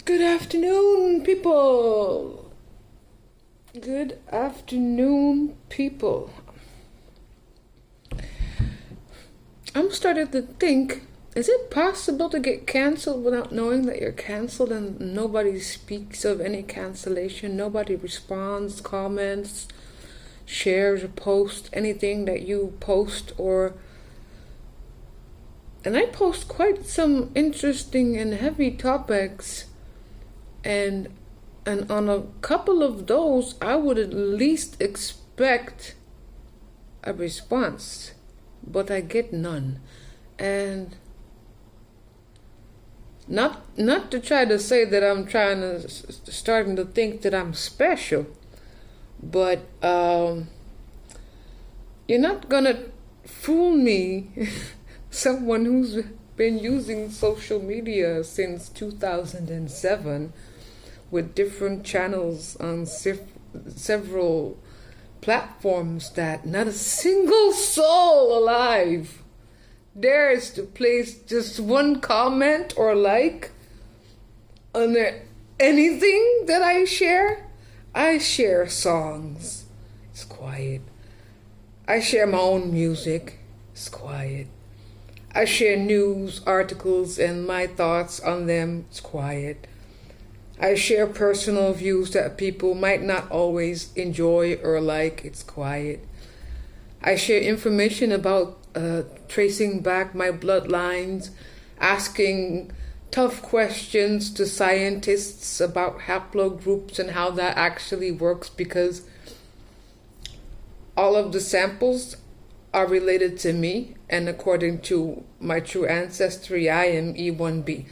Good afternoon, people. Good afternoon, people. I'm starting to think, is it possible to get canceled without knowing that you're canceled and nobody speaks of any cancellation? Nobody responds, comments, shares, or posts anything that you post and I post quite some interesting and heavy topics, and on a couple of those I would at least expect a response, but I get none. And not to try to say that I'm starting to think that I'm special, but you're not gonna fool me. Someone who's been using social media since 2007 with different channels on several platforms, that not a single soul alive dares to place just one comment or like under anything that I share. I share songs, it's quiet. I share my own music, it's quiet. I share news articles and my thoughts on them, it's quiet. I share personal views that people might not always enjoy or like, it's quiet. I share information about tracing back my bloodlines, asking tough questions to scientists about haplogroups and how that actually works, because all of the samples are related to me, and according to my true ancestry, I am E1B.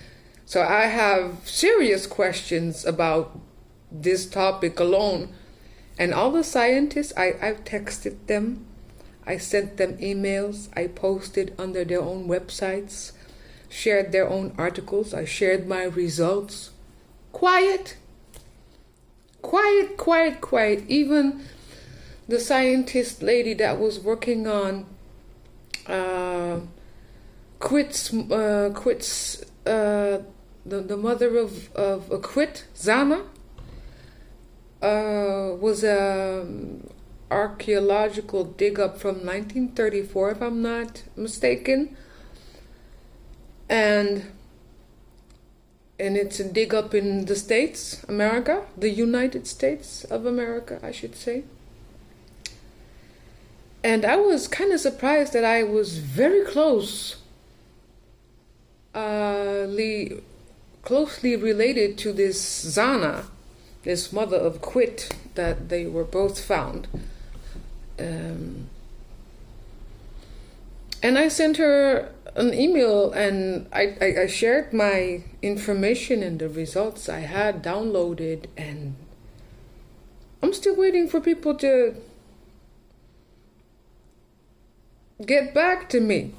So I have serious questions about this topic alone. And all the scientists, I've texted them, I sent them emails, I posted under their own websites, shared their own articles, I shared my results. Quiet. Quiet, quiet, quiet. Even the scientist lady that was working on Quit's the mother of Quit, Zana, was a archaeological dig up from 1934, if I'm not mistaken, and it's a dig up in the States, America, the United States of America, I should say. And I was kind of surprised that I was very closely related to this Zana, this mother of Quit, that they were both found. And I sent her an email, and I shared my information and the results I had downloaded, and I'm still waiting for people to get back to me.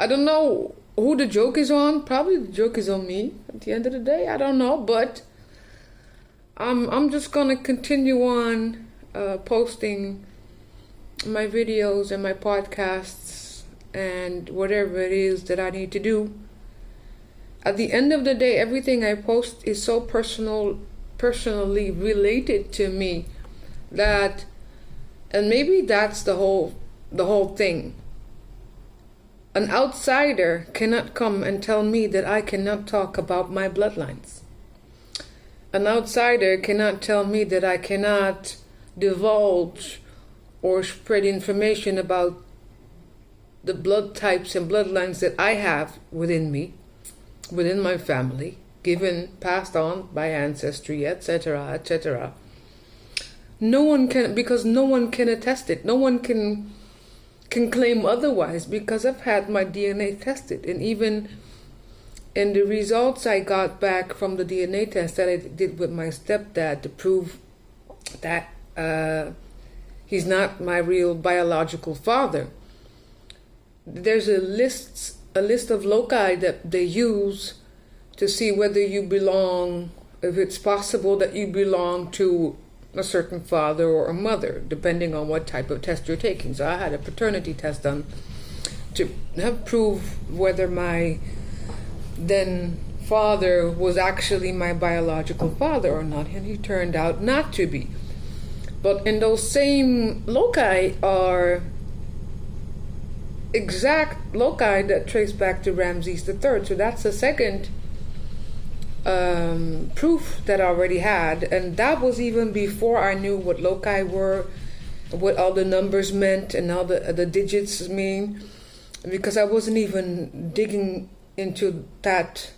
I don't know who the joke is on. Probably the joke is on me at the end of the day. I don't know, but I'm just gonna continue on posting my videos and my podcasts and whatever it is that I need to do. At the end of the day, everything I post is so personally related to me that. And maybe that's the whole thing. An outsider cannot come and tell me that I cannot talk about my bloodlines. An outsider cannot tell me that I cannot divulge or spread information about the blood types and bloodlines that I have within me, within my family, given, passed on by ancestry, etc., etc. No one can, because no one can attest it. No one can claim otherwise, because I've had my DNA tested. And even in the results I got back from the DNA test that I did with my stepdad to prove that he's not my real biological father, there's a list of loci that they use to see whether you belong, if it's possible that you belong to a certain father or a mother, depending on what type of test you're taking. So I had a paternity test done to prove whether my then father was actually my biological father or not, and he turned out not to be. But in those same loci are exact loci that trace back to Ramses III. So that's the second proof that I already had, and that was even before I knew what loci were, what all the numbers meant and all the digits mean, because I wasn't even digging into that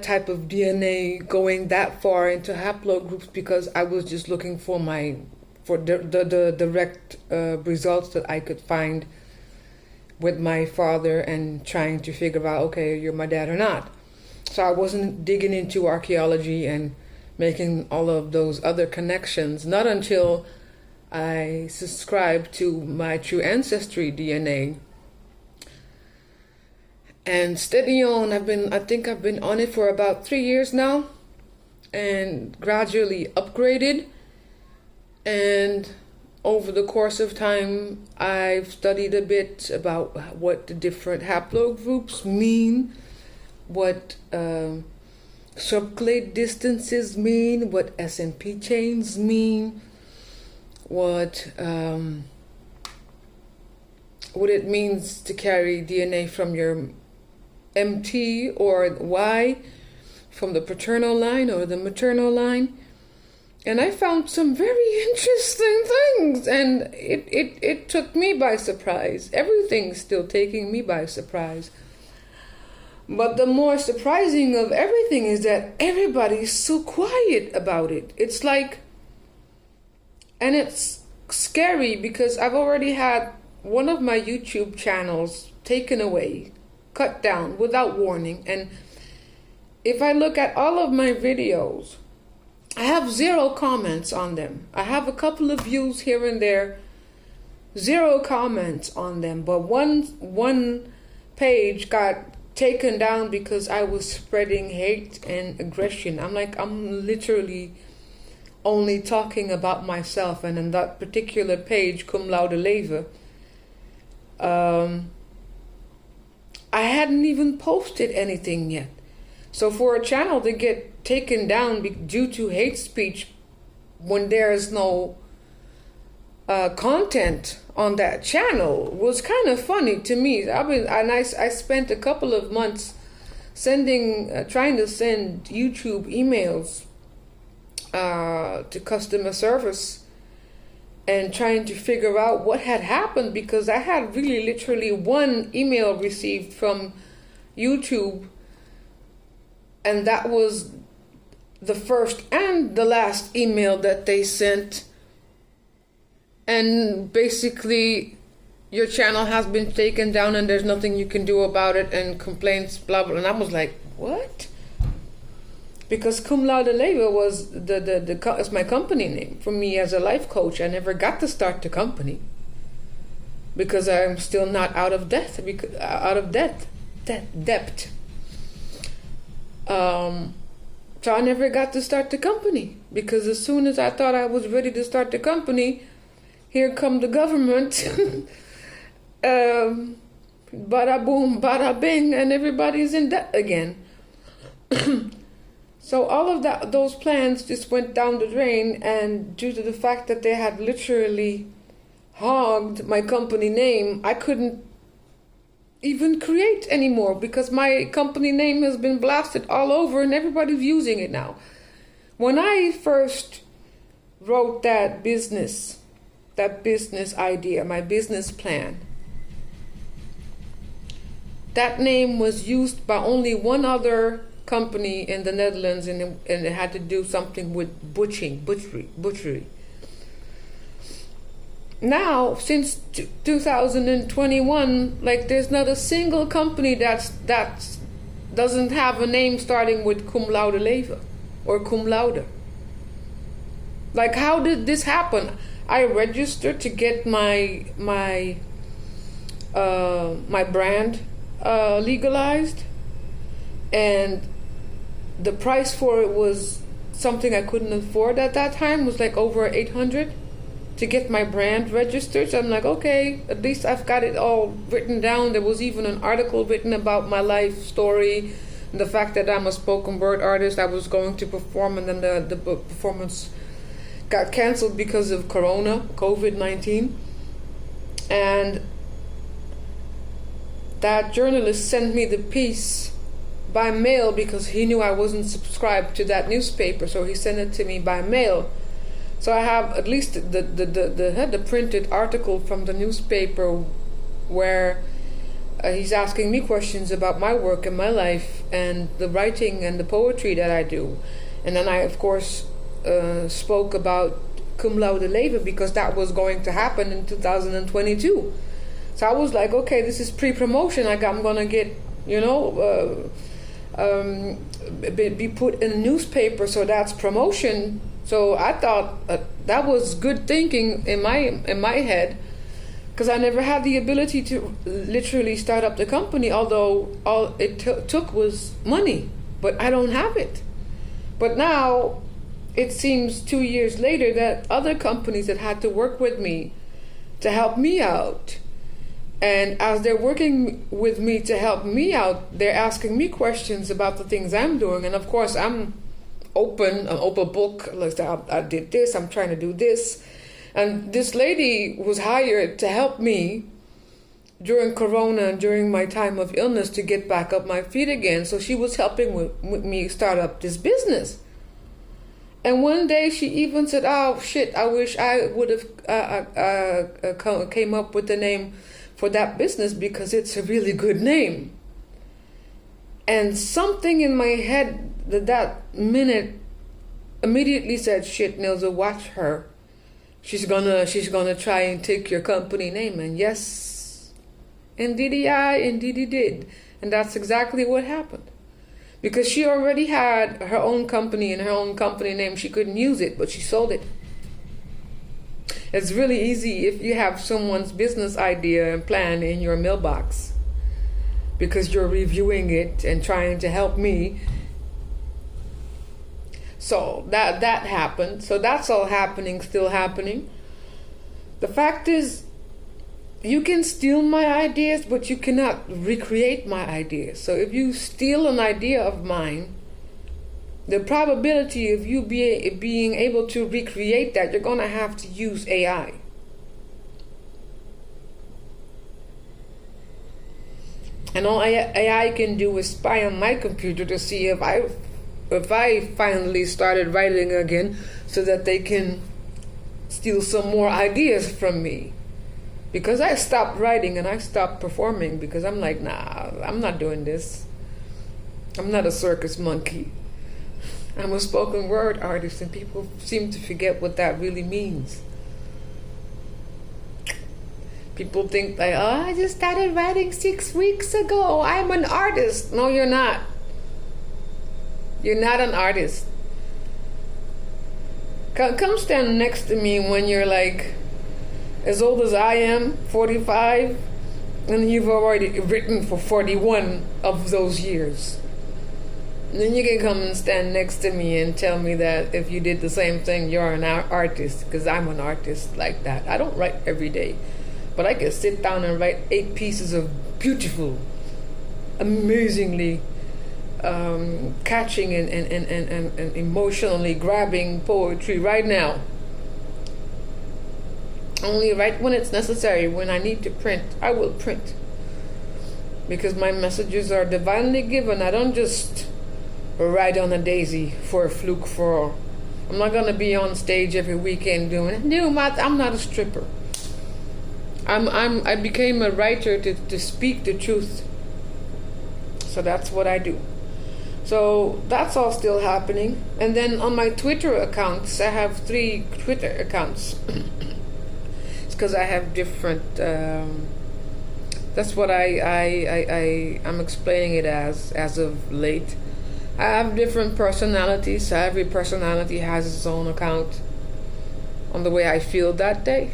type of DNA, going that far into haplogroups, because I was just looking for the direct results that I could find with my father and trying to figure out, okay, you're my dad or not. So I wasn't digging into archaeology and making all of those other connections, not until I subscribed to my True Ancestry DNA. And steady on, I think I've been on it for about 3 years now, and gradually upgraded. And over the course of time, I've studied a bit about what the different haplogroups mean, what subclade distances mean, what SNP chains mean, what it means to carry DNA from your MT or Y, from the paternal line or the maternal line. And I found some very interesting things, and it took me by surprise. Everything's still taking me by surprise. But the more surprising of everything is that everybody's so quiet about it. It's like, and it's scary because I've already had one of my YouTube channels taken away, cut down without warning. And if I look at all of my videos, I have 0 comments on them. I have a couple of views here and there, 0 comments on them. But one page got taken down because I was spreading hate and aggression. I'm literally only talking about myself, and in that particular page, Cum Laude Leve, I hadn't even posted anything yet. So for a channel to get taken down due to hate speech when there's no content on that channel was kind of funny to me. I spent a couple of months trying to send YouTube emails to customer service and trying to figure out what had happened, because I had really literally one email received from YouTube, and that was the first and the last email that they sent. And basically, your channel has been taken down and there's nothing you can do about it, and complaints, blah, blah. And I was like, what? Because Cum Laude Leve was is my company name. For me as a life coach, I never got to start the company because I'm still not out of debt. So I never got to start the company, because as soon as I thought I was ready to start the company, here come the government, bada boom, bada bing, and everybody's in debt again. So all of those plans just went down the drain, and due to the fact that they had literally hogged my company name, I couldn't even create anymore, because my company name has been blasted all over and everybody's using it now. When I first wrote that business idea, my business plan, that name was used by only one other company in the Netherlands, and it had to do something with butchery. Now, since 2021, there's not a single company that doesn't have a name starting with Cum Laude Leve or Cum Laude. How did this happen? I registered to get my brand legalized, and the price for it was something I couldn't afford at that time. It was over $800 to get my brand registered. So I'm like, okay, at least I've got it all written down. There was even an article written about my life story, The fact that I'm a spoken word artist, I was going to perform, and then the performance got canceled because of COVID-19. And that journalist sent me the piece by mail because he knew I wasn't subscribed to that newspaper, so he sent it to me by mail. So I have at least the printed article from the newspaper where he's asking me questions about my work and my life and the writing and the poetry that I do. And then I, of course, spoke about cum laude leven because that was going to happen in 2022. So I was like, okay, this is pre-promotion. I'm going to get, be put in a newspaper, so that's promotion. So I thought that was good thinking in my head, because I never had the ability to literally start up the company, although all it took was money, but I don't have it. But now it seems 2 years later that other companies that had to work with me to help me out, and as they're working with me to help me out, they're asking me questions about the things I'm doing. And of course, I'm an open book. Like, I did this, I'm trying to do this. And this lady was hired to help me during Corona and during my time of illness to get back up my feet again. So she was helping with me start up this business. And one day she even said, oh shit, I wish I would have came up with the name for that business because it's a really good name. And something in my head that minute immediately said, shit, Nilza, watch her. She's gonna try and take your company name. And yes, indeedy did. And that's exactly what happened. Because she already had her own company and her own company name. She couldn't use it, but she sold it. It's really easy if you have someone's business idea and plan in your mailbox, because you're reviewing it and trying to help me. So that happened. So that's all happening, still happening. The fact is, you can steal my ideas, but you cannot recreate my ideas. So if you steal an idea of mine, the probability of you being able to recreate that, you're going to have to use AI. And all AI can do is spy on my computer to see if I finally started writing again, so that they can steal some more ideas from me. Because I stopped writing and I stopped performing because I'm like, nah, I'm not doing this. I'm not a circus monkey. I'm a spoken word artist, and people seem to forget what that really means. People think like, oh, I just started writing 6 weeks ago. I'm an artist. No, you're not. You're not an artist. Come stand next to me when you're like as old as I am, 45, and you've already written for 41 of those years. And then you can come and stand next to me and tell me that if you did the same thing, you're an artist, because I'm an artist like that. I don't write every day, but I can sit down and write 8 pieces of beautiful, amazingly catching and emotionally grabbing poetry right now. Only write when it's necessary. When I need to print, I will print, because my messages are divinely given. I don't just ride on a daisy for a fluke. I'm not gonna be on stage every weekend doing. No, I'm not a stripper. I became a writer to speak the truth. So that's what I do. So that's all still happening. And then on my Twitter accounts, I have 3 Twitter accounts. It's because I have different. That's what I'm explaining it as of late. I have different personalities. So every personality has its own account on the way I feel that day.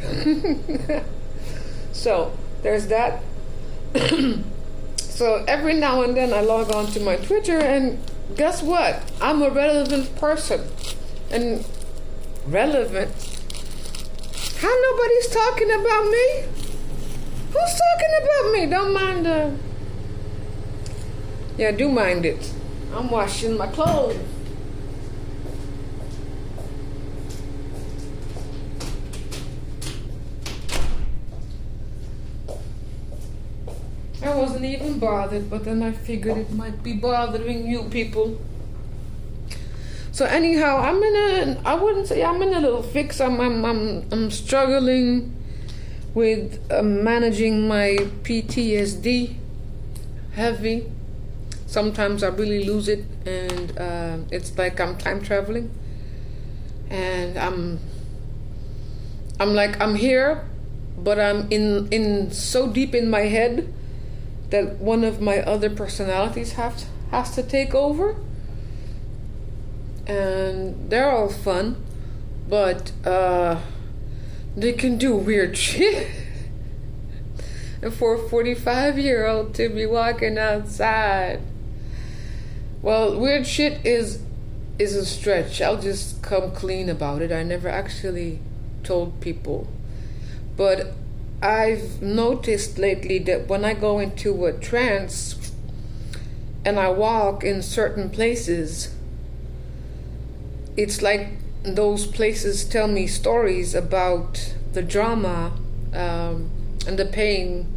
So there's that. So every now and then I log on to my Twitter, and guess what? I'm a relevant person. And relevant? How nobody's talking about me? Who's talking about me? Don't mind. Yeah, do mind it. I'm washing my clothes. I wasn't even bothered, but then I figured it might be bothering you people. So anyhow, I wouldn't say I'm in a little fix. I'm struggling with managing my PTSD heavy. Sometimes I really lose it, and it's like I'm time traveling, and I'm here, but I'm in so deep in my head that one of my other personalities has to take over. And they're all fun, but they can do weird shit. And for a 45-year-old to be walking outside, well, weird shit is a stretch. I'll just come clean about it. I never actually told people, but I've noticed lately that when I go into a trance and I walk in certain places, it's like those places tell me stories about the drama and the pain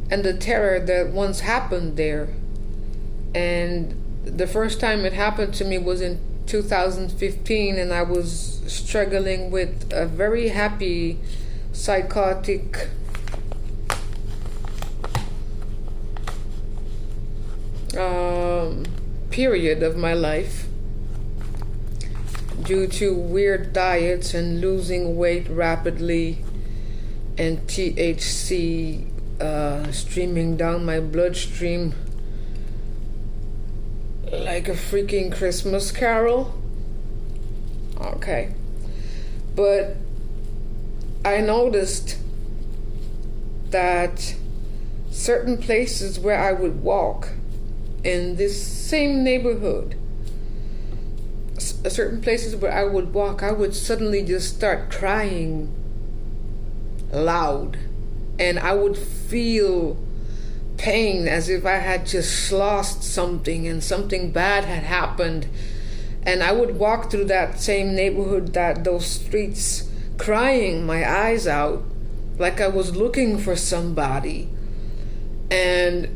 and the terror that once happened there. And the first time it happened to me was in 2015, and I was struggling with a very happy psychotic period of my life due to weird diets and losing weight rapidly and THC streaming down my bloodstream like a freaking Christmas carol. Okay. But I noticed that certain places where I would walk in this same neighborhood, certain places where I would walk, I would suddenly just start crying loud, and I would feel pain as if I had just lost something and something bad had happened. And I would walk through that same neighborhood, those streets, crying my eyes out like I was looking for somebody. And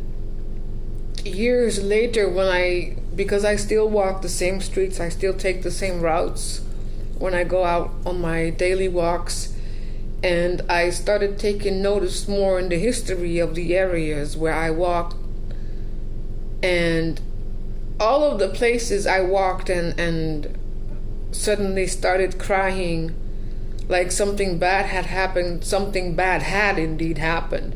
years later, because I still walk the same streets, I still take the same routes when I go out on my daily walks, and I started taking notice more in the history of the areas where I walked, and all of the places I walked and suddenly started crying like something bad had happened, something bad had indeed happened.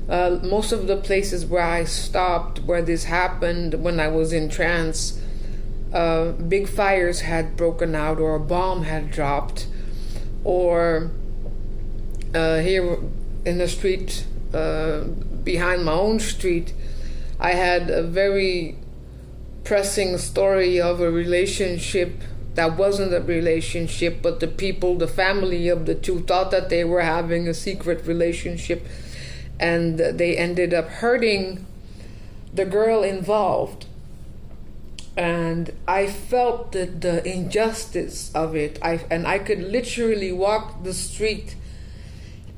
Most of the places where I stopped, where this happened when I was in trance, big fires had broken out, or a bomb had dropped, or here in the street, behind my own street, I had a very pressing story of a relationship that wasn't a relationship, but the people, the family of the two, thought that they were having a secret relationship, and they ended up hurting the girl involved. And I felt the injustice of it. I could literally walk the street,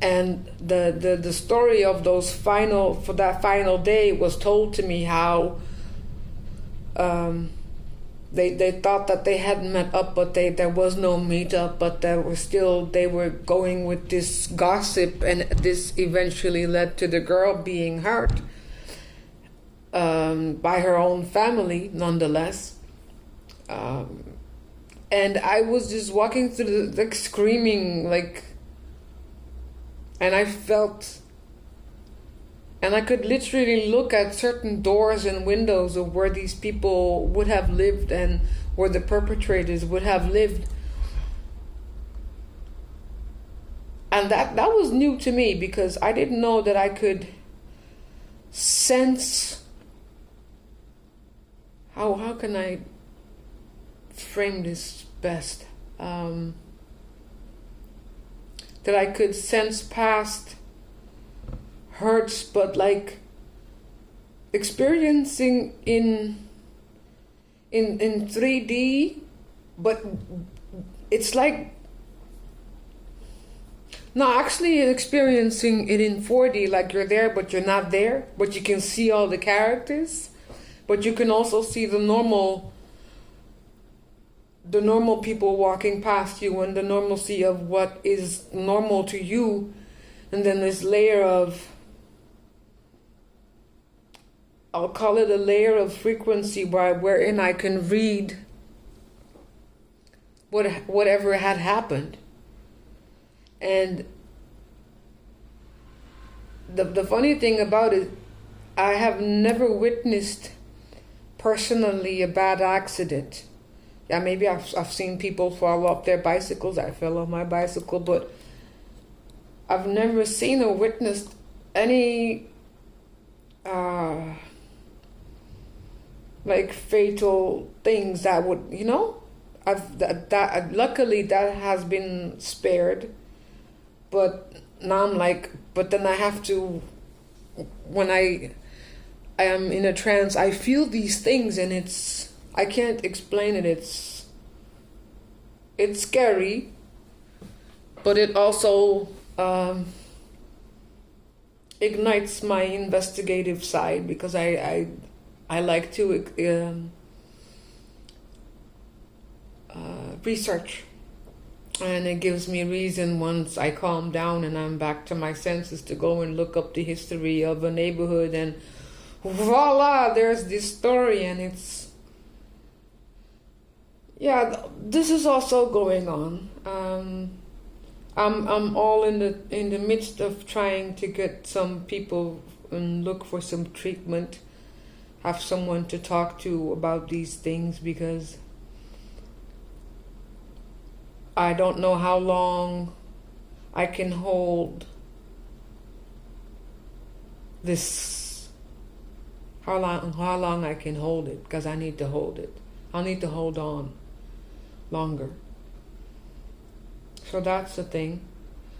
and the story of that final day was told to me, how they thought that they had met up, but there was no meetup, but they were going with this gossip, and this eventually led to the girl being hurt by her own family, nonetheless. And I was just walking through like screaming, like, and I felt, and I could literally look at certain doors and windows of where these people would have lived and where the perpetrators would have lived. And that was new to me, because I didn't know that I could sense, how can I frame this best? That I could sense past hurts, but like experiencing in in 3D, but it's like no, actually experiencing it in 4D, like you're there but you're not there, but you can see all the characters, but you can also see the normal people walking past you and the normalcy of what is normal to you, and then this layer of, I'll call it a layer of frequency wherein I can read whatever had happened. And the funny thing about it, I have never witnessed personally a bad accident. Yeah, maybe I've seen people fall off their bicycles. I fell off my bicycle, but I've never seen or witnessed any like fatal things that would, luckily that has been spared. But now I'm like, but then I have to, when I am in a trance, I feel these things, and I can't explain it. It's scary, but it also ignites my investigative side, because I like to research, and it gives me reason, once I calm down and I'm back to my senses, to go and look up the history of a neighborhood, and voila, there's this story. And it's, yeah, this is also going on. I'm all in the midst of trying to get some people and look for some treatment, have someone to talk to about these things, because I don't know how long I can hold this, how long I can hold it, because I need to hold it. I'll need to hold on longer. So that's the thing.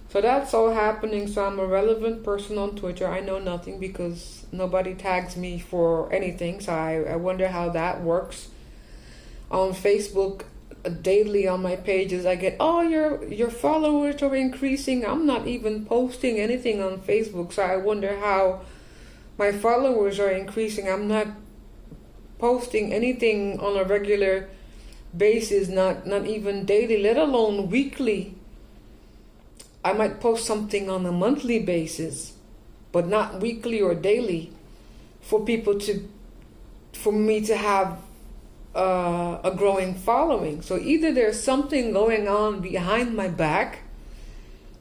So that's all happening. So I'm a relevant person on Twitter. I know nothing because nobody tags me for anything. So I wonder how that works. On Facebook, daily on my pages, I get, oh, your followers are increasing. I'm not even posting anything on Facebook. So I wonder how my followers are increasing. I'm not posting anything on a regular basis, not even daily, let alone weekly. I might post something on a monthly basis, but not weekly or daily, for me to have a growing following. So either there's something going on behind my back,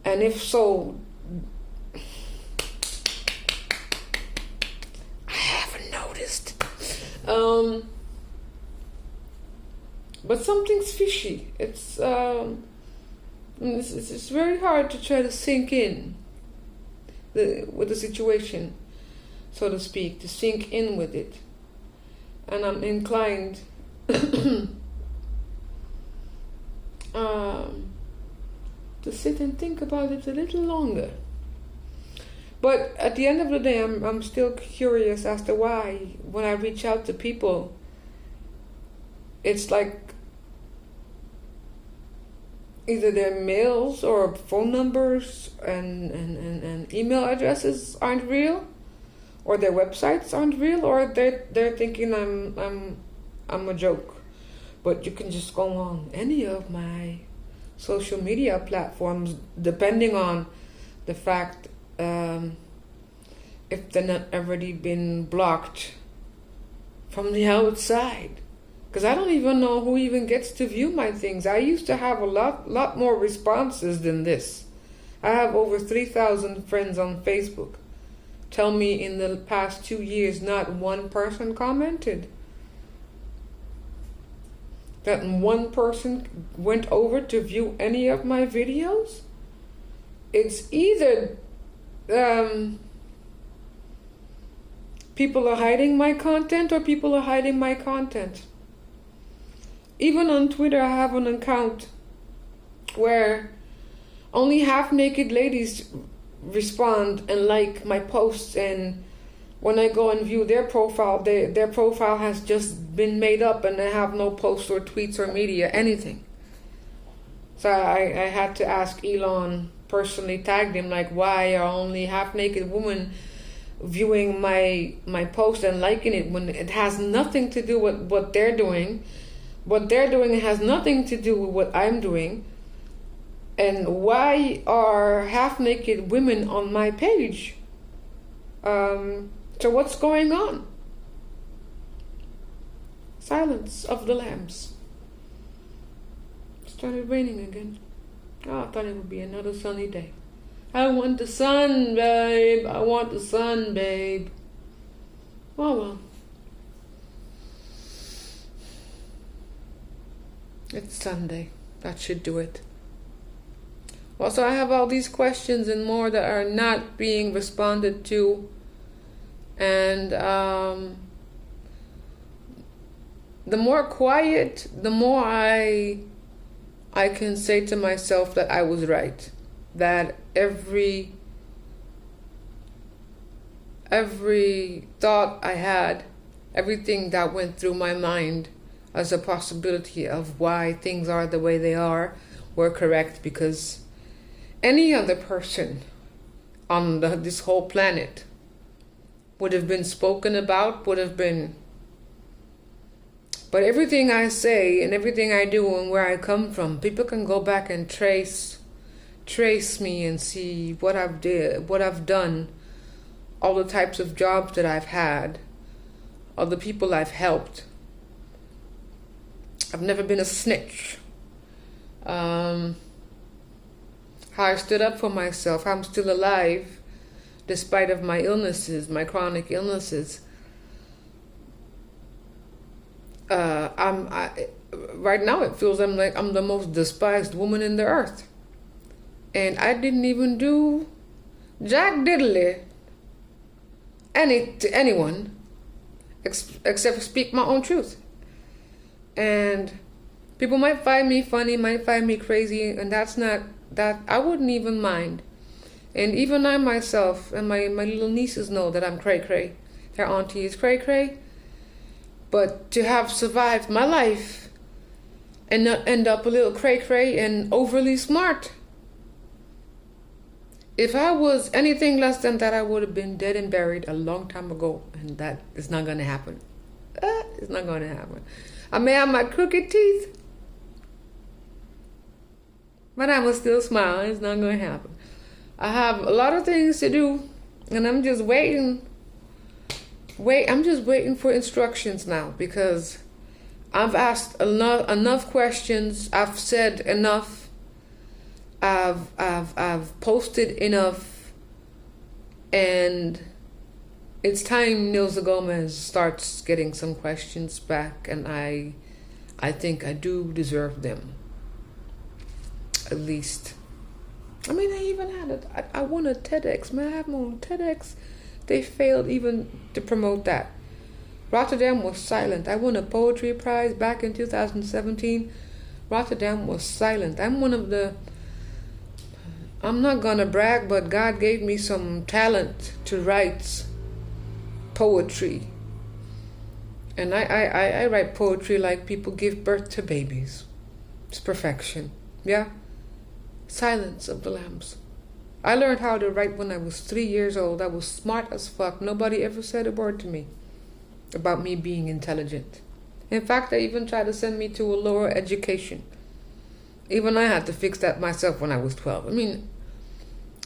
and if so, I haven't noticed. But something's fishy. It's very hard to try to sink in with the situation, so to speak, to sink in with it. And I'm inclined to sit and think about it a little longer. But at the end of the day, I'm still curious as to why, when I reach out to people, it's like either their mails or phone numbers and email addresses aren't real, or their websites aren't real, or they're thinking I'm a joke. But you can just go on any of my social media platforms, depending on the fact if they're not already been blocked from the outside. Because I don't even know who even gets to view my things. I used to have a lot more responses than this. I have over 3,000 friends on Facebook. Tell me in the past 2 years, not one person commented. That one person went over to view any of my videos. It's either people are hiding my content, or people are hiding my content. Even on Twitter, I have an account where only half-naked ladies respond and like my posts, and when I go and view their profile, their profile has just been made up and they have no posts or tweets or media, anything. So I had to ask Elon, personally tagged him, like, why are only half-naked women viewing my post and liking it when it has nothing to do with what they're doing. What they're doing has nothing to do with what I'm doing. And why are half-naked women on my page? So what's going on? Silence of the lambs. Started raining again. Oh, I thought it would be another sunny day. I want the sun, babe. I want the sun, babe. Oh, well. It's Sunday. That should do it. Well, so I have all these questions and more that are not being responded to. And the more quiet, the more I can say to myself that I was right. That every thought I had, everything that went through my mind as a possibility of why things are the way they are were correct, because any other person on this whole planet would have been spoken about, would have been. But everything I say and everything I do and where I come from, people can go back and trace me and see what I've done, all the types of jobs that I've had, all the people I've helped. I've never been a snitch. How I stood up for myself. I'm still alive despite of my illnesses, my chronic illnesses. Right now it feels like I'm the most despised woman in the earth. And I didn't even do jack diddly to anyone except speak my own truth. And people might find me funny, might find me crazy, and that's not that. I wouldn't even mind. And even I myself and my little nieces know that I'm cray-cray. Their auntie is cray-cray. But to have survived my life and not end up a little cray-cray and overly smart. If I was anything less than that, I would have been dead and buried a long time ago. And that is not going to happen. It's not going to happen. I may have my crooked teeth, but I will still smile. It's not going to happen. I have a lot of things to do, and I'm just waiting. I'm just waiting for instructions now, because I've asked enough questions. I've said enough. I've posted enough, and it's time Nilza Gomez starts getting some questions back, and I think I do deserve them. At least. I mean, I even had I won a TEDx. Man, I have my own TEDx. They failed even to promote that. Rotterdam was silent. I won a poetry prize back in 2017. Rotterdam was silent. I'm not gonna brag, but God gave me some talent to write poetry. And I write poetry like people give birth to babies. It's perfection. Yeah? Silence of the Lambs. I learned how to write when I was 3 years old. I was smart as fuck. Nobody ever said a word to me about me being intelligent. In fact, they even tried to send me to a lower education. Even I had to fix that myself when I was 12. I mean,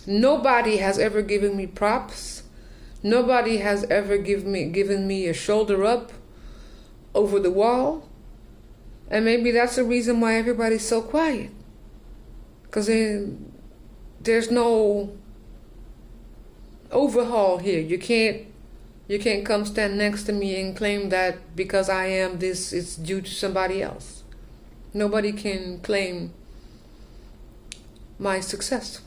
nobody has ever given me props. Nobody has ever given me a shoulder up over the wall. And maybe that's the reason why everybody's so quiet. Because there's no overhaul here. You can't come stand next to me and claim that because I am this, it's due to somebody else. Nobody can claim my success.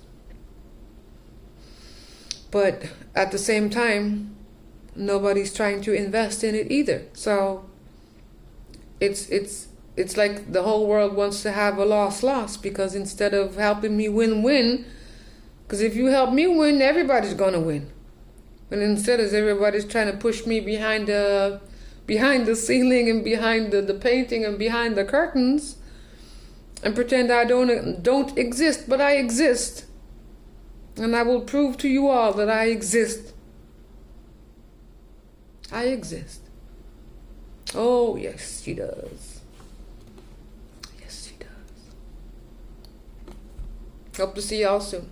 But at the same time, nobody's trying to invest in it either. So it's like the whole world wants to have a loss-loss, because instead of helping me win-win, because if you help me win, everybody's going to win. And instead, as everybody's trying to push me behind the ceiling and behind the painting and behind the curtains, and pretend I don't exist, but I exist. And I will prove to you all that I exist. I exist. Oh, yes, she does. Yes, she does. Hope to see y'all soon.